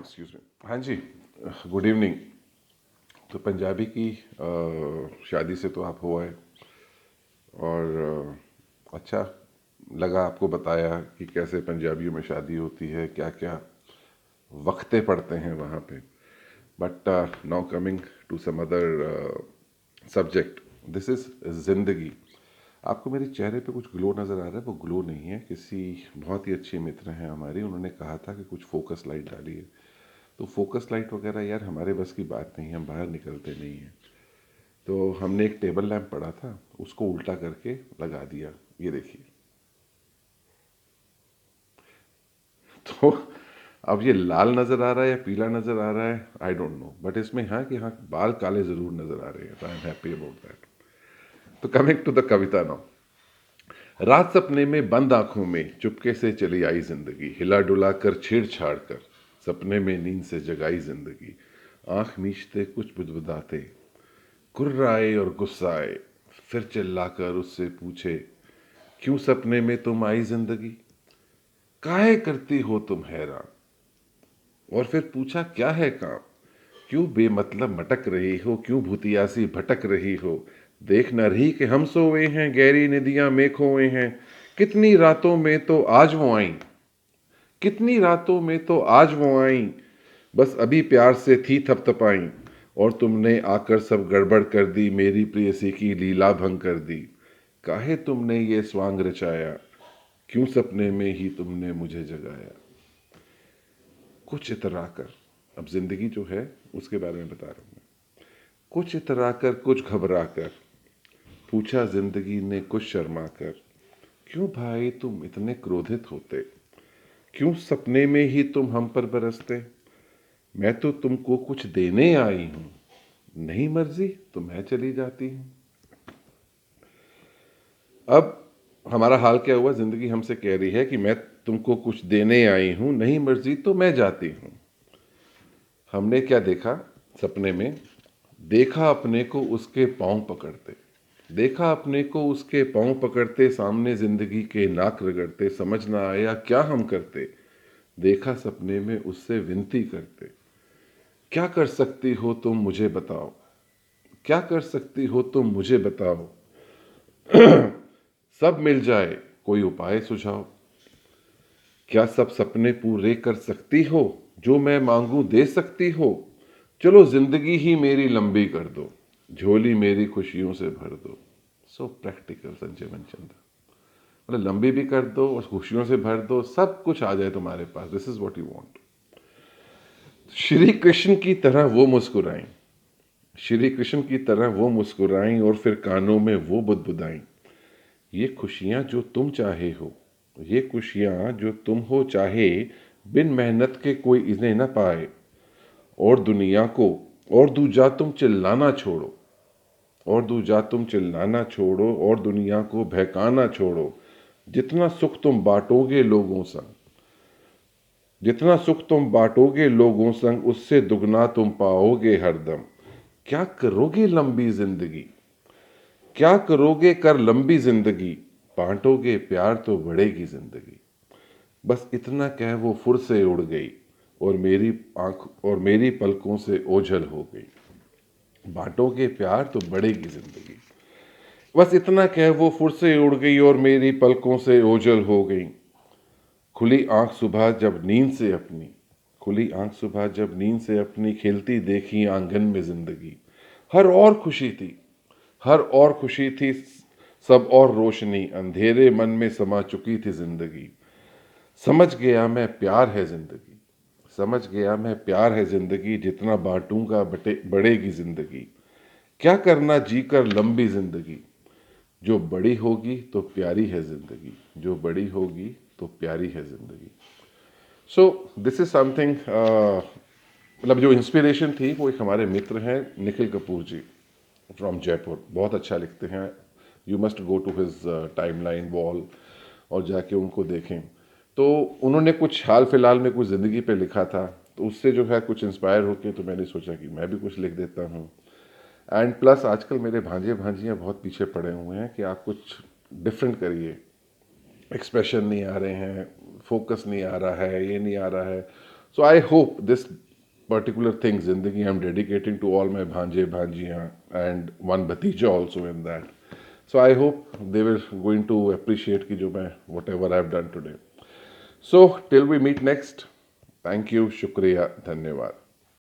Excuse me. हाँ जी, good evening. तो पंजाबी की शादी से तो आप हो आए और अच्छा लगा आपको बताया कि कैसे पंजाबियों में शादी होती है, क्या क्या वक्ते पड़ते हैं वहाँ पे। But now coming to some other subject, this is zindagi. आपको मेरे चेहरे पे कुछ ग्लो नज़र आ रहा है? वो ग्लो नहीं है, किसी बहुत ही अच्छी मित्र हैं हमारी, उन्होंने कहा था कि कुछ फोकस लाइट डालिए। तो फोकस लाइट वगैरह यार हमारे बस की बात नहीं है, हम बाहर निकलते नहीं हैं। तो हमने एक टेबल लैंप पड़ा था, उसको उल्टा करके लगा दिया। ये देखिए। तो अब ये लाल नज़र आ रहा है या पीला नज़र आ रहा है, आई डोंट नो, बट इसमें हाँ कि हाँ बाल काले ज़रूर नज़र आ रहे हैं। I am happy about that. तो coming to the kavita now. रात सपने में बंद आंखों में चुपके से चली आई जिंदगी, हिला डुला कर छेड़छाड़ कर सपने में नींद से जगाई जिंदगी। आंख मीचते कुछ बुदबुदाते कुर्राए और गुस्साए, फिर चिल्लाकर उससे पूछे, क्यों सपने में तुम आई जिंदगी, काहे करती हो तुम हैरान। और फिर पूछा, क्या है काम, क्यों बेमतलब मटक रही हो, क्यों भूतियासी भटक रही हो। देख न रही कि हम सोए हैं, गहरी निदियां में खोए हैं। कितनी रातों में तो आज वो आई, कितनी रातों में तो आज वो आई, बस अभी प्यार से थी थपथपाई। और तुमने आकर सब गड़बड़ कर दी, मेरी प्रेयसी की लीला भंग कर दी। काहे तुमने ये स्वांग रचाया, क्यों सपने में ही तुमने मुझे जगाया। कुछ इतरा कर, अब जिंदगी जो है उसके बारे में बता रहा हूं मैं। कुछ इतरा कर कुछ घबरा कर पूछा जिंदगी ने कुछ शर्मा कर, क्यों भाई तुम इतने क्रोधित होते, क्यों सपने में ही तुम हम पर बरसते। मैं तो तुमको कुछ देने आई हूं, नहीं मर्जी तो मैं चली जाती हूं। अब हमारा हाल क्या हुआ, जिंदगी हमसे कह रही है कि मैं तुमको कुछ देने आई हूं, नहीं मर्जी तो मैं जाती हूं। हमने क्या देखा सपने में, देखा अपने को उसके पांव पकड़ते, देखा अपने को उसके पांव पकड़ते, सामने जिंदगी के नाक रगड़ते, समझ ना आया क्या हम करते। देखा सपने में उससे विनती करते, क्या कर सकती हो तुम मुझे बताओ, क्या कर सकती हो तुम मुझे बताओ। सब मिल जाए कोई उपाय सुझाओ, क्या सब सपने पूरे कर सकती हो, जो मैं मांगू दे सकती हो। चलो जिंदगी ही मेरी लंबी कर दो, झोली मेरी खुशियों से भर दो। So practical Sanjay Manchand. मतलब लंबी भी कर दो और खुशियों से भर दो, सब कुछ आ जाए तुम्हारे पास। This is what you want. Shri Krishna की तरह वो मुस्कुराई, श्री कृष्ण की तरह वो मुस्कुराई और फिर कानों में वो बुदबुदाई। ये खुशियां जो तुम चाहे हो, ये खुशियां जो तुम हो चाहे, बिन मेहनत के कोई इन्हें न पाए। और दुनिया को और दूजा तुम चिल्लाना छोड़ो, और दूजा तुम चिल्लाना छोड़ो, और दुनिया को बहकाना छोड़ो। जितना सुख तुम बांटोगे लोगों संग, जितना सुख तुम बांटोगे लोगों संग, उससे दुगना तुम पाओगे हरदम। क्या करोगे लंबी जिंदगी, क्या करोगे कर लंबी जिंदगी, बांटोगे प्यार तो बढ़ेगी जिंदगी। बस इतना कह वो फुर से उड़ गई और मेरी आंख और मेरी पलकों से ओझल हो गई। बांटोगे प्यार तो बढ़ेगी जिंदगी। बस इतना कह वो फुर से उड़ गई और मेरी पलकों से ओझल हो गई। खुली आंख सुबह जब नींद से अपनी, खुली आंख सुबह जब नींद से अपनी, खिलती देखी आंगन में जिंदगी। हर और खुशी थी, हर और खुशी थी, सब और रोशनी अंधेरे मन में समा चुकी थी जिंदगी। समझ गया मैं प्यार है जिंदगी, समझ गया मैं प्यार है जिंदगी, जितना बांटूंगा बढ़ेगी जिंदगी। क्या करना जीकर लंबी जिंदगी, जो बड़ी होगी तो प्यारी है जिंदगी, जो बड़ी होगी तो प्यारी है जिंदगी। सो दिस इज समथिंग, मतलब जो इंस्पिरेशन थी वो एक हमारे मित्र हैं निखिल कपूर जी फ्रॉम जयपुर, बहुत अच्छा लिखते हैं। You must go to his timeline wall और जाके उनको देखें। तो उन्होंने कुछ हाल फिलहाल में कुछ ज़िंदगी पे लिखा था, तो उससे जो है कुछ इंस्पायर होके तो मैंने सोचा कि मैं भी कुछ लिख देता हूँ। एंड प्लस आजकल मेरे भांजे भांजियाँ बहुत पीछे पड़े हुए हैं कि आप कुछ डिफरेंट करिए, एक्सप्रेशन नहीं आ रहे हैं, फोकस नहीं आ रहा है, ये नहीं आ रहा है। So I hope this particular thing, Zindagi, I'm dedicating to all my bhanje, bhanjiyan, and one bhatija also in that. So I hope they were going to appreciate ki jo main, whatever I've done today. So till we meet next, thank you, shukriya, dhanyawad.